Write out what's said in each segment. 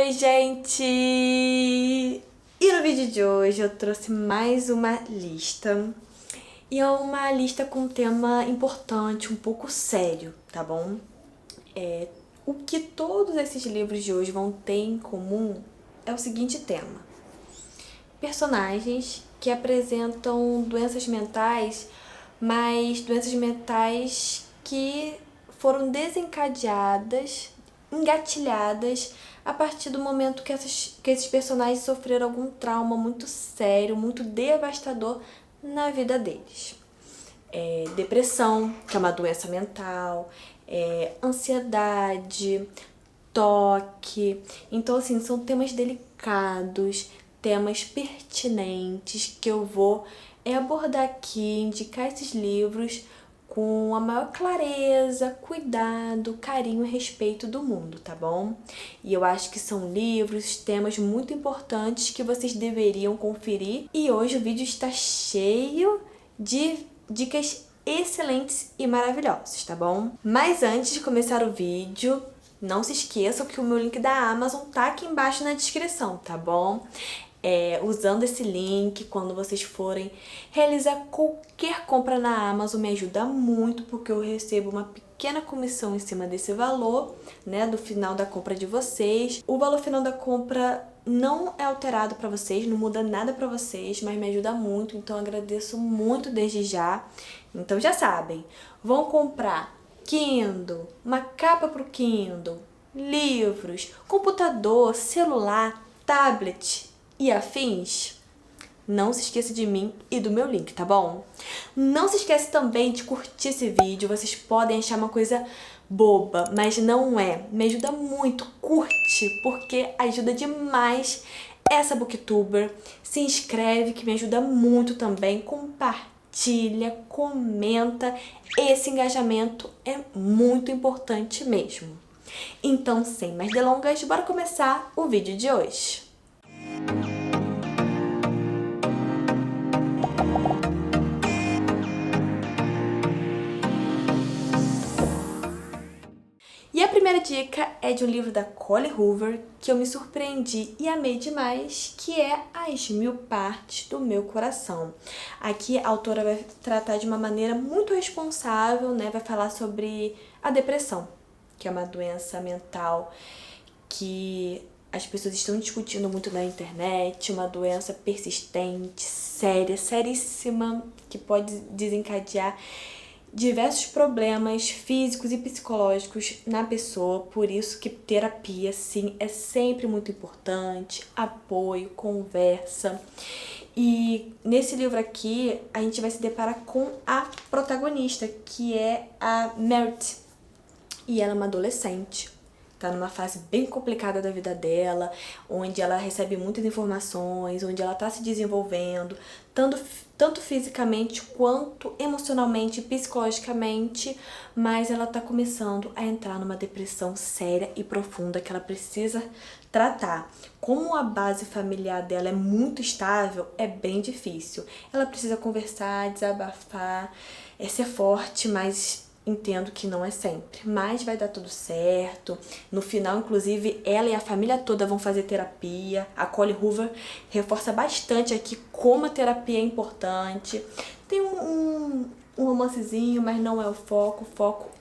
Oi, gente! E no vídeo de hoje eu trouxe mais uma lista. E é uma lista com um tema importante, um pouco sério, tá bom? O que todos esses livros de hoje vão ter em comum é o seguinte tema: personagens que apresentam doenças mentais, mas doenças mentais que foram desencadeadas, engatilhadas a partir do momento que esses personagens sofreram algum trauma muito sério, muito devastador na vida deles. Depressão, que é uma doença mental, ansiedade, toque. Então, assim, são temas delicados, temas pertinentes que eu vou abordar aqui, indicar esses livros com a maior clareza, cuidado, carinho e respeito do mundo, tá bom? E eu acho que são livros, temas muito importantes que vocês deveriam conferir. E hoje o vídeo está cheio de dicas excelentes e maravilhosas, tá bom? Mas antes de começar o vídeo, não se esqueçam que o meu link da Amazon tá aqui embaixo na descrição, tá bom? Usando esse link, quando vocês forem realizar qualquer compra na Amazon, me ajuda muito, porque eu recebo uma pequena comissão em cima desse valor, né, do final da compra de vocês. O valor final da compra não é alterado para vocês, não muda nada para vocês, mas me ajuda muito, então eu agradeço muito desde já. Então já sabem, vão comprar Kindle, uma capa pro Kindle, livros, computador, celular, tablet e afins, não se esqueça de mim e do meu link, tá bom? Não se esqueça também de curtir esse vídeo. Vocês podem achar uma coisa boba, mas não é. Me ajuda muito, curte, porque ajuda demais essa booktuber. Se inscreve, que me ajuda muito também. Compartilha, comenta. Esse engajamento é muito importante mesmo. Então, sem mais delongas, bora começar o vídeo de hoje. E a primeira dica é de um livro da Colleen Hoover que eu me surpreendi e amei demais, que é As Mil Partes do Meu Coração. Aqui a autora vai tratar de uma maneira muito responsável, né? Vai falar sobre a depressão, que é uma doença mental que as pessoas estão discutindo muito na internet, uma doença persistente, séria, seríssima, que pode desencadear diversos problemas físicos e psicológicos na pessoa. Por isso que terapia, sim, é sempre muito importante, apoio, conversa. E nesse livro aqui, a gente vai se deparar com a protagonista, que é a Merit. E ela é uma adolescente, tá numa fase bem complicada da vida dela, onde ela recebe muitas informações, onde ela tá se desenvolvendo, tanto fisicamente quanto emocionalmente, psicologicamente, mas ela tá começando a entrar numa depressão séria e profunda que ela precisa tratar. Como a base familiar dela é muito estável, é bem difícil. Ela precisa conversar, desabafar, ser forte, mas entendo que não é sempre, mas vai dar tudo certo. No final, inclusive, ela e a família toda vão fazer terapia. A Colleen Hoover reforça bastante aqui como a terapia é importante. Tem um romancezinho, mas não é o foco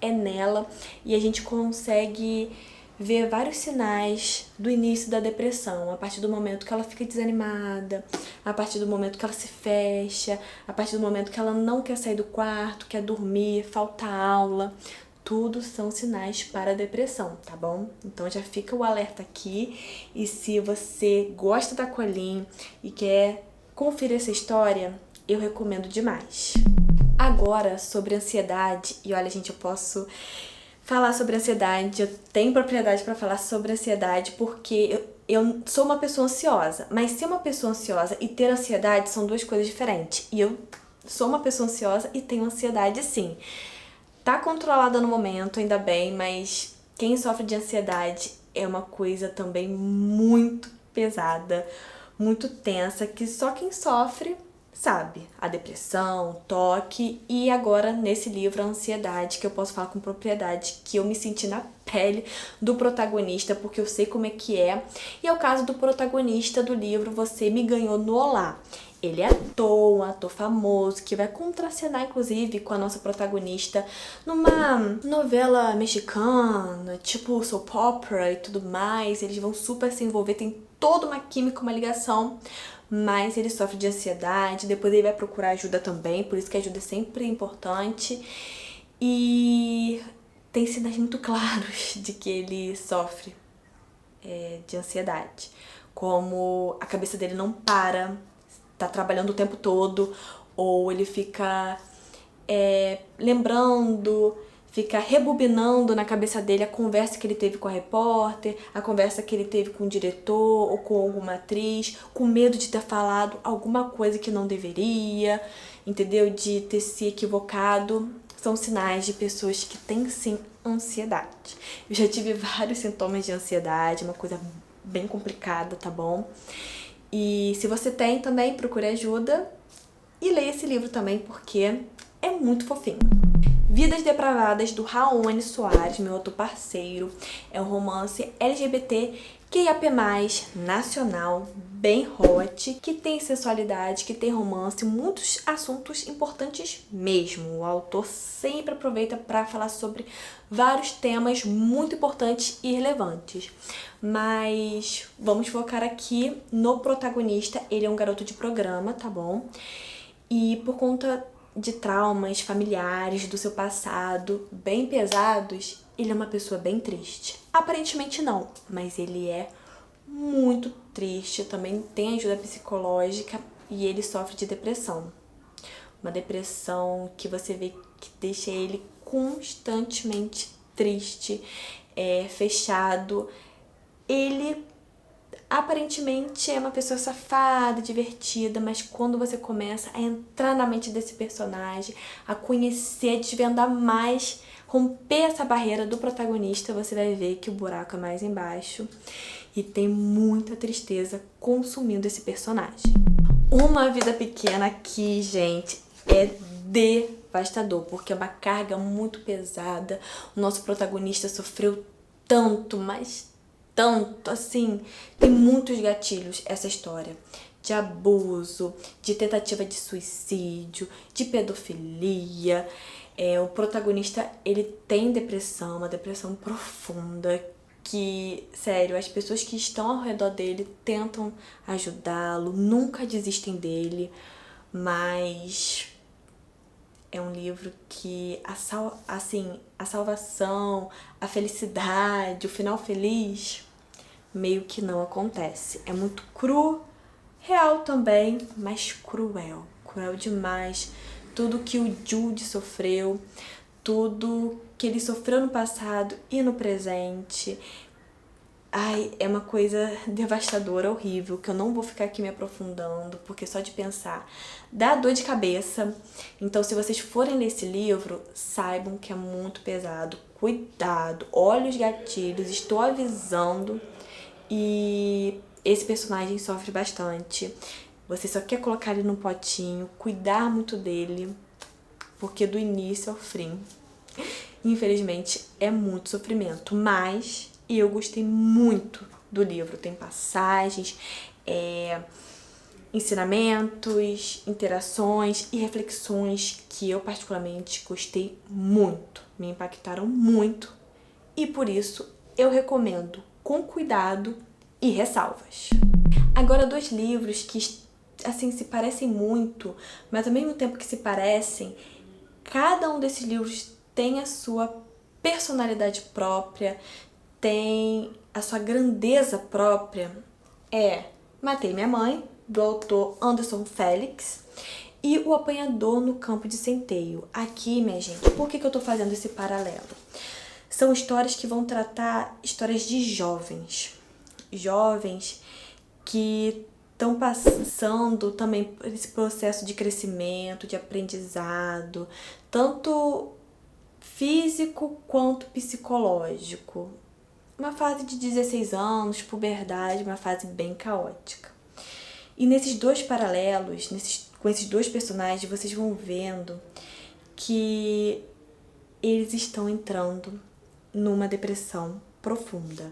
é nela. E a gente consegue ver vários sinais do início da depressão, a partir do momento que ela fica desanimada, a partir do momento que ela se fecha, a partir do momento que ela não quer sair do quarto, quer dormir, falta aula. Tudo são sinais para a depressão, tá bom? Então já fica o alerta aqui. E se você gosta da Colleen e quer conferir essa história, eu recomendo demais. Agora, sobre ansiedade, e olha, gente, eu posso falar sobre ansiedade, eu tenho propriedade para falar sobre ansiedade, porque eu sou uma pessoa ansiosa, mas ser uma pessoa ansiosa e ter ansiedade são duas coisas diferentes. E eu sou uma pessoa ansiosa e tenho ansiedade, sim. Tá controlada no momento, ainda bem, mas quem sofre de ansiedade é uma coisa também muito pesada, muito tensa, que só quem sofre sabe. A depressão, o toque e agora nesse livro a ansiedade, que eu posso falar com propriedade, que eu me senti na pele do protagonista, porque eu sei como é que é. E é o caso do protagonista do livro Você Me Ganhou no Olá. Ele é um ator famoso, que vai contracenar, inclusive, com a nossa protagonista numa novela mexicana, tipo soap opera e tudo mais. Eles vão super se envolver, tem toda uma química, uma ligação, mas ele sofre de ansiedade, depois ele vai procurar ajuda também, por isso que a ajuda é sempre importante. E tem sinais muito claros de que ele sofre de ansiedade, como a cabeça dele não para, tá trabalhando o tempo todo, ou ele fica lembrando, fica rebobinando na cabeça dele a conversa que ele teve com a repórter, a conversa que ele teve com o diretor ou com alguma atriz, com medo de ter falado alguma coisa que não deveria, entendeu? De ter se equivocado. São sinais de pessoas que têm sim ansiedade. Eu já tive vários sintomas de ansiedade, uma coisa bem complicada, tá bom? E se você tem também, procure ajuda e leia esse livro também, porque é muito fofinho. Vidas Depravadas, do Raoni Soares, meu outro parceiro. É um romance LGBT QIAP+, nacional, bem hot, que tem sensualidade, que tem romance, muitos assuntos importantes mesmo. O autor sempre aproveita para falar sobre vários temas muito importantes e relevantes. Mas vamos focar aqui no protagonista. Ele é um garoto de programa, tá bom? E por conta de traumas familiares do seu passado bem pesados, ele é uma pessoa bem triste. Aparentemente não, mas ele é muito triste, também tem ajuda psicológica e ele sofre de depressão. Uma depressão que você vê que deixa ele constantemente triste, fechado. Ele aparentemente é uma pessoa safada, divertida, mas quando você começa a entrar na mente desse personagem, a conhecer, desvendar mais, romper essa barreira do protagonista, você vai ver que o buraco é mais embaixo e tem muita tristeza consumindo esse personagem. Uma Vida Pequena aqui, gente, é devastador, porque é uma carga muito pesada. O nosso protagonista sofreu tanto, mas tanto, assim, tem muitos gatilhos essa história. De abuso, de tentativa de suicídio, de pedofilia. O protagonista, ele tem depressão, uma depressão profunda, que, sério, as pessoas que estão ao redor dele tentam ajudá-lo, nunca desistem dele, mas é um livro que a salvação, a felicidade, o final feliz, meio que não acontece. É muito cru, real também, mas cruel. Cruel demais. Tudo que o Jude sofreu, tudo que ele sofreu no passado e no presente. Ai, é uma coisa devastadora, horrível, que eu não vou ficar aqui me aprofundando, porque só de pensar dá dor de cabeça. Então, se vocês forem ler esse livro, saibam que é muito pesado. Cuidado, olha os gatilhos, estou avisando. E esse personagem sofre bastante. Você só quer colocar ele num potinho, cuidar muito dele, porque do início ao fim, infelizmente, é muito sofrimento. Mas eu gostei muito do livro. Tem passagens, ensinamentos, interações e reflexões que eu particularmente gostei muito, me impactaram muito. E por isso eu recomendo com cuidado e ressalvas. Agora, 2 livros que, assim, se parecem muito, mas ao mesmo tempo que se parecem, cada um desses livros tem a sua personalidade própria, tem a sua grandeza própria. Matei Minha Mãe, do autor Anderson Félix, e O Apanhador no Campo de Centeio. Aqui, minha gente, por que eu tô fazendo esse paralelo? São histórias que vão tratar histórias de jovens que estão passando também por esse processo de crescimento, de aprendizado, tanto físico quanto psicológico. Uma fase de 16 anos, puberdade, uma fase bem caótica. E nesses 2 paralelos, com esses 2 personagens, vocês vão vendo que eles estão entrando numa depressão profunda,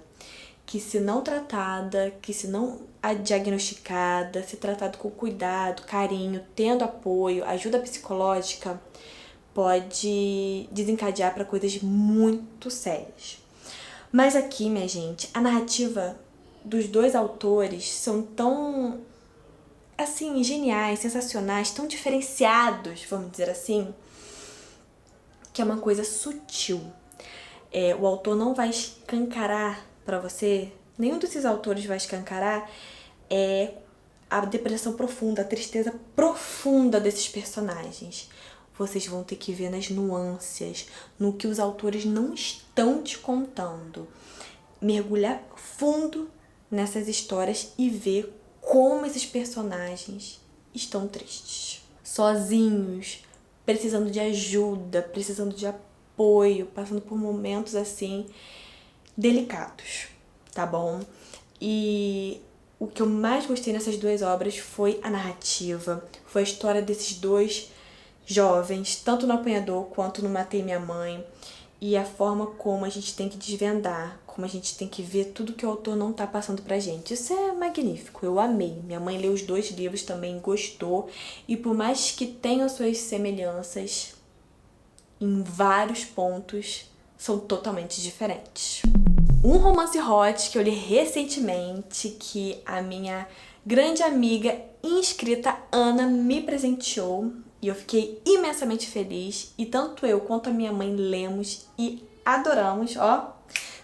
que se não tratada, que se não diagnosticada, se tratado com cuidado, carinho, tendo apoio, ajuda psicológica, pode desencadear para coisas muito sérias. Mas aqui, minha gente, a narrativa dos dois autores são tão, assim, geniais, sensacionais, tão diferenciados, vamos dizer assim, que é uma coisa sutil. O autor não vai escancarar para você, nenhum desses autores vai escancarar a depressão profunda, a tristeza profunda desses personagens. Vocês vão ter que ver nas nuances, no que os autores não estão te contando. Mergulhar fundo nessas histórias e ver como esses personagens estão tristes. Sozinhos, precisando de ajuda, precisando de apoio, passando por momentos assim delicados, tá bom? E o que eu mais gostei nessas duas obras foi a narrativa, foi a história desses dois jovens, tanto no Apanhador quanto no Matei Minha Mãe, e a forma como a gente tem que desvendar, como a gente tem que ver tudo que o autor não tá passando pra gente. Isso é magnífico, eu amei. Minha mãe leu os dois livros também, gostou, e por mais que tenham suas semelhanças, em vários pontos, são totalmente diferentes. Um romance hot que eu li recentemente, que a minha grande amiga inscrita Ana me presenteou, e eu fiquei imensamente feliz, e tanto eu quanto a minha mãe lemos e adoramos,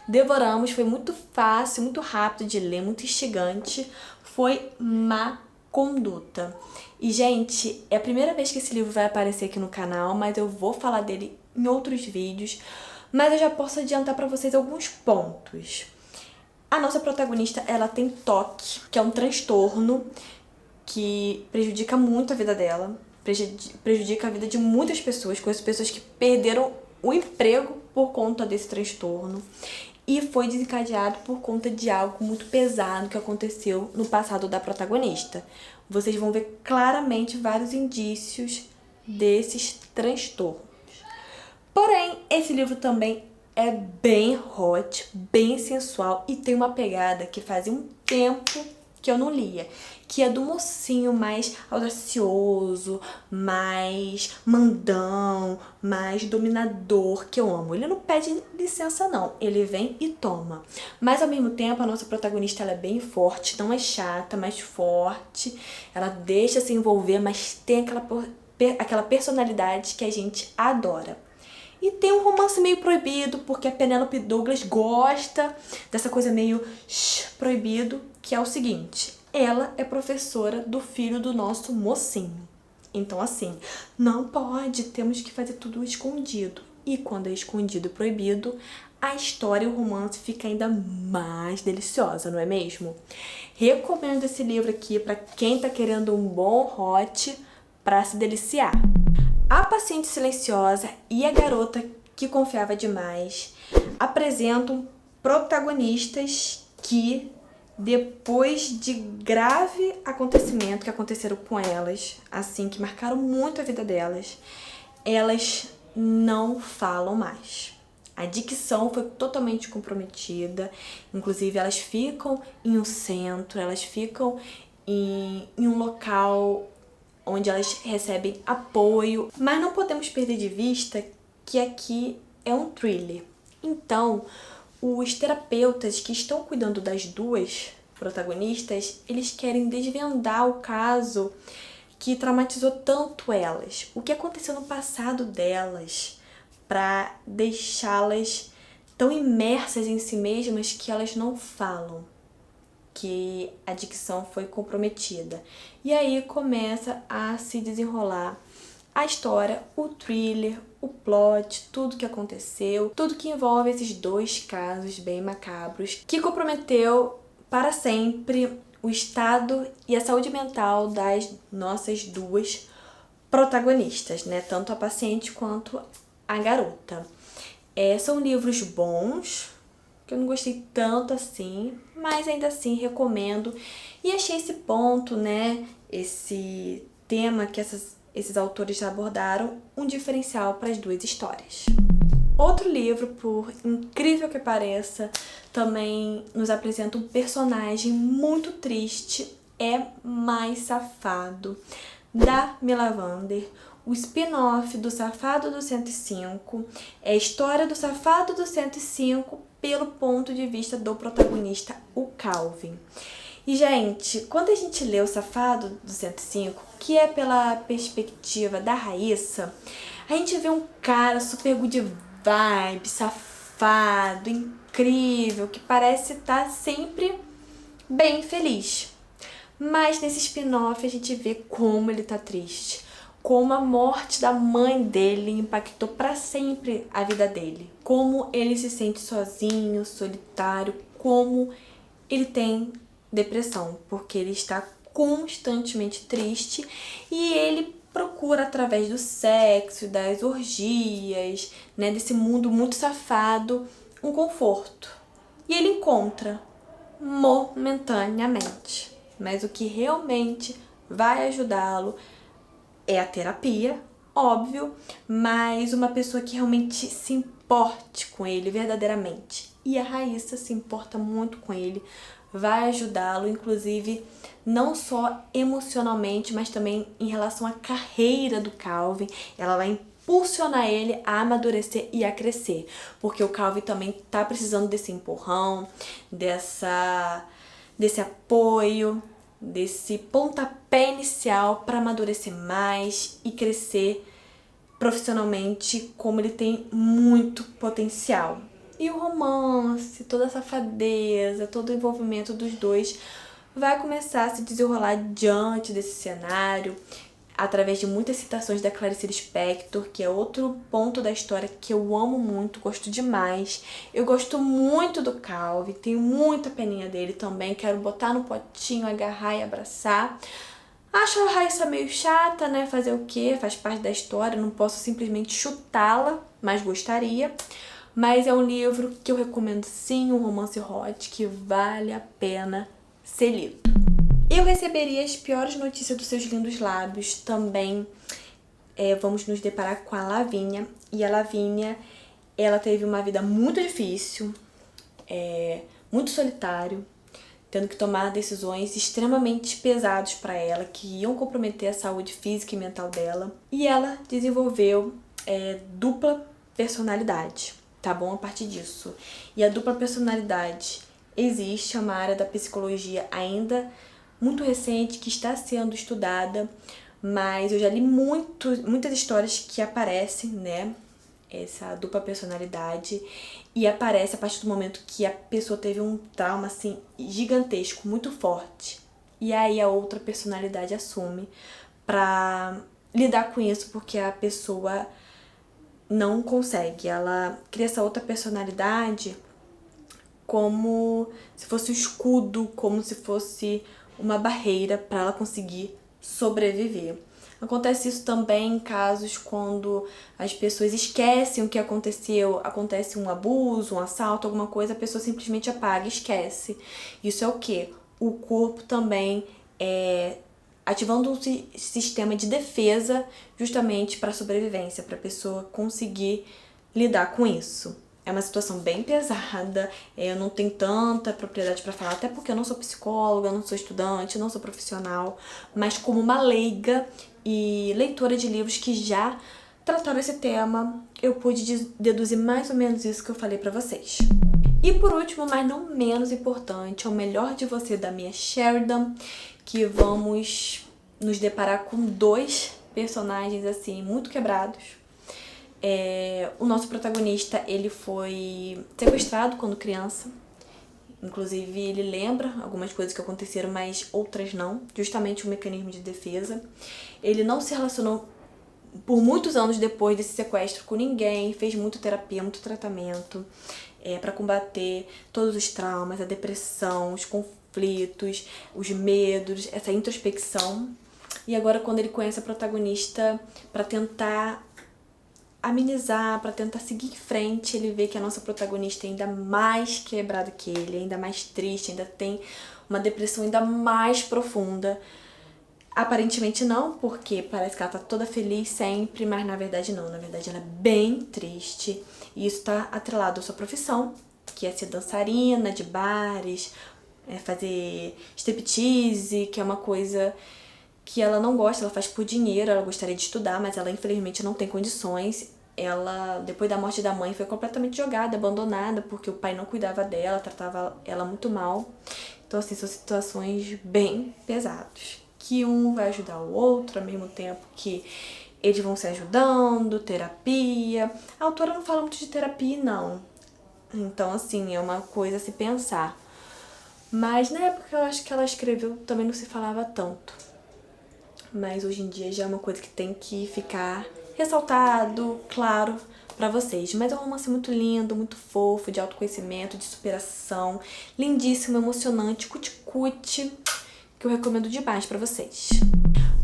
devoramos, foi muito fácil, muito rápido de ler, muito instigante, foi Má Conduta. E, gente, é a primeira vez que esse livro vai aparecer aqui no canal, mas eu vou falar dele em outros vídeos, mas eu já posso adiantar pra vocês alguns pontos. A nossa protagonista, ela tem TOC, que é um transtorno que prejudica muito a vida dela, prejudica a vida de muitas pessoas, conheço pessoas que perderam o emprego por conta desse transtorno, e foi desencadeado por conta de algo muito pesado que aconteceu no passado da protagonista. Vocês vão ver claramente vários indícios desses transtornos. Porém, esse livro também é bem hot, bem sensual e tem uma pegada que fazia um tempo que eu não lia, que é do mocinho mais audacioso, mais mandão, mais dominador, que eu amo. Ele não pede licença não, ele vem e toma. Mas ao mesmo tempo a nossa protagonista, ela é bem forte, não é chata, mas forte. Ela deixa se envolver, mas tem aquela personalidade que a gente adora. E tem um romance meio proibido, porque a Penélope Douglas gosta dessa coisa meio proibido, que é o seguinte: ela é professora do filho do nosso mocinho. Então, assim, não pode, temos que fazer tudo escondido. E quando é escondido e proibido, a história e o romance fica ainda mais deliciosa, não é mesmo? Recomendo esse livro aqui para quem tá querendo um bom hot para se deliciar. A Paciente Silenciosa e A Garota que Confiava Demais apresentam protagonistas que, depois de grave acontecimento que aconteceram com elas, assim, que marcaram muito a vida delas, elas não falam mais. A dicção foi totalmente comprometida, inclusive elas ficam em um centro, elas ficam em um local onde elas recebem apoio, mas não podemos perder de vista que aqui é um thriller. Então, os terapeutas que estão cuidando das duas protagonistas, eles querem desvendar o caso que traumatizou tanto elas, o que aconteceu no passado delas, para deixá-las tão imersas em si mesmas que elas não falam, que a dicção foi comprometida. E aí começa a se desenrolar a história, o thriller, o plot, tudo que aconteceu, tudo que envolve esses dois casos bem macabros, que comprometeu para sempre o estado e a saúde mental das nossas duas protagonistas, né? Tanto a paciente quanto a garota. São livros bons, que eu não gostei tanto assim, mas ainda assim recomendo. E achei esse ponto, né, esse tema que esses autores abordaram, um diferencial para as duas histórias. Outro livro, por incrível que pareça, também nos apresenta um personagem muito triste, é Mais Safado, da Mila Vander. O spin-off do Safado do 105 é a história do Safado do 105 pelo ponto de vista do protagonista, o Calvin. E, gente, quando a gente lê o Safado do 105, que é pela perspectiva da Raíssa, a gente vê um cara super good vibe, safado, incrível, que parece estar sempre bem feliz. Mas nesse spin-off a gente vê como ele tá triste, como a morte da mãe dele impactou para sempre a vida dele, como ele se sente sozinho, solitário, como ele tem depressão, porque ele está constantemente triste e ele procura, através do sexo, das orgias, né, desse mundo muito safado, um conforto. E ele encontra momentaneamente. Mas o que realmente vai ajudá-lo é a terapia, óbvio, mas uma pessoa que realmente se importe com ele verdadeiramente. E a Raíssa se importa muito com ele, vai ajudá-lo, inclusive, não só emocionalmente, mas também em relação à carreira do Calvin. Ela vai impulsionar ele a amadurecer e a crescer, porque o Calvin também tá precisando desse empurrão, desse apoio, desse pontapé inicial para amadurecer mais e crescer profissionalmente, como ele tem muito potencial. E o romance, toda a safadeza, todo o envolvimento dos dois vai começar a se desenrolar diante desse cenário, através de muitas citações da Clarice Lispector, que é outro ponto da história que eu amo muito, gosto demais. Eu gosto muito do Calvin, tenho muita peninha dele também, quero botar no potinho, agarrar e abraçar. Acho a Raíssa meio chata, né? Fazer o quê? Faz parte da história, não posso simplesmente chutá-la, mas gostaria. Mas é um livro que eu recomendo sim, um romance hot que vale a pena ser lido. Eu receberia as piores notícias dos seus lindos lábios também. Vamos nos deparar com a Lavínia. E a Lavínia, ela teve uma vida muito difícil, muito solitário, tendo que tomar decisões extremamente pesadas para ela, que iam comprometer a saúde física e mental dela. E ela desenvolveu dupla personalidade, tá bom? A partir disso. E a dupla personalidade existe, é uma área da psicologia ainda muito recente, que está sendo estudada, mas eu já li muitas histórias que aparecem, né? Essa dupla personalidade, e aparece a partir do momento que a pessoa teve um trauma assim gigantesco, muito forte, e aí a outra personalidade assume pra lidar com isso, porque a pessoa não consegue, ela cria essa outra personalidade como se fosse um escudo, como se fosse uma barreira para ela conseguir sobreviver. Acontece isso também em casos quando as pessoas esquecem o que aconteceu, acontece um abuso, um assalto, alguma coisa, a pessoa simplesmente apaga e esquece. Isso é o quê? O corpo também ativando um sistema de defesa justamente para a sobrevivência, para a pessoa conseguir lidar com isso. É uma situação bem pesada, eu não tenho tanta propriedade para falar, até porque eu não sou psicóloga, não sou estudante, não sou profissional, mas como uma leiga e leitora de livros que já trataram esse tema, eu pude deduzir mais ou menos isso que eu falei para vocês. E por último, mas não menos importante, é o Melhor de Você, da Mia Sheridan, que vamos nos deparar com dois personagens assim muito quebrados. O nosso protagonista, ele foi sequestrado quando criança. Inclusive, ele lembra algumas coisas que aconteceram, mas outras não. Justamente um mecanismo de defesa. Ele não se relacionou por muitos anos depois desse sequestro com ninguém. Fez muita terapia, muito tratamento para combater todos os traumas, a depressão, os conflitos, os medos, essa introspecção. E agora, quando ele conhece a protagonista, para tentar amenizar, para tentar seguir em frente, ele vê que a nossa protagonista é ainda mais quebrada que ele, ainda mais triste, ainda tem uma depressão ainda mais profunda. Aparentemente não, porque parece que ela tá toda feliz sempre, mas na verdade não. Na verdade ela é bem triste. E isso tá atrelado à sua profissão, que é ser dançarina de bares, fazer striptease, que é uma coisa que ela não gosta, ela faz por dinheiro, ela gostaria de estudar, mas ela infelizmente não tem condições. Ela, depois da morte da mãe, foi completamente jogada, abandonada, porque o pai não cuidava dela, tratava ela muito mal. Então, assim, são situações bem pesadas. Que um vai ajudar o outro, ao mesmo tempo que eles vão se ajudando, terapia. A autora não fala muito de terapia, não. Então, assim, é uma coisa a se pensar. Mas na época eu acho que ela escreveu também não se falava tanto. Mas hoje em dia já é uma coisa que tem que ficar ressaltado, claro, pra vocês. Mas é um romance muito lindo, muito fofo, de autoconhecimento, de superação, lindíssimo, emocionante, cuti-cuti, que eu recomendo demais pra vocês.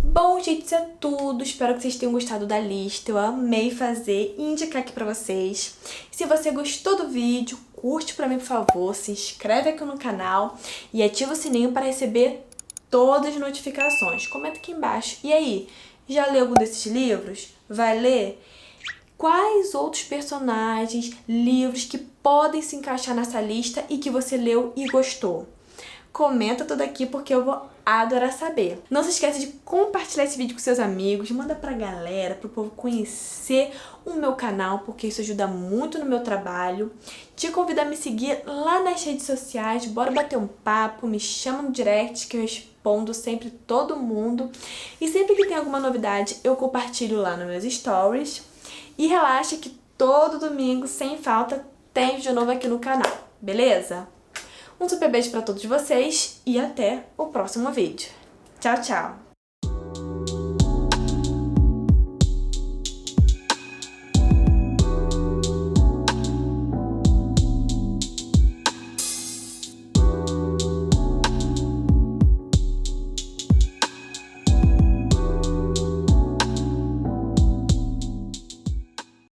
Bom, gente, isso é tudo. Espero que vocês tenham gostado da lista. Eu amei fazer e indicar aqui pra vocês. Se você gostou do vídeo, curte pra mim, por favor. Se inscreve aqui no canal e ativa o sininho para receber todas as notificações. Comenta aqui embaixo. E aí, já leu algum desses livros? Vai ler? Quais outros personagens, livros que podem se encaixar nessa lista e que você leu e gostou? Comenta tudo aqui porque eu vou adorar saber. Não se esqueça de compartilhar esse vídeo com seus amigos, manda pra galera, pro povo conhecer o meu canal, porque isso ajuda muito no meu trabalho. Te convido a me seguir lá nas redes sociais, bora bater um papo, me chama no direct que eu respondo sempre todo mundo. E sempre que tem alguma novidade, eu compartilho lá nos meus stories. E relaxa que todo domingo, sem falta, tem vídeo novo aqui no canal, beleza? Um super beijo pra todos vocês e até o próximo vídeo. Tchau, tchau!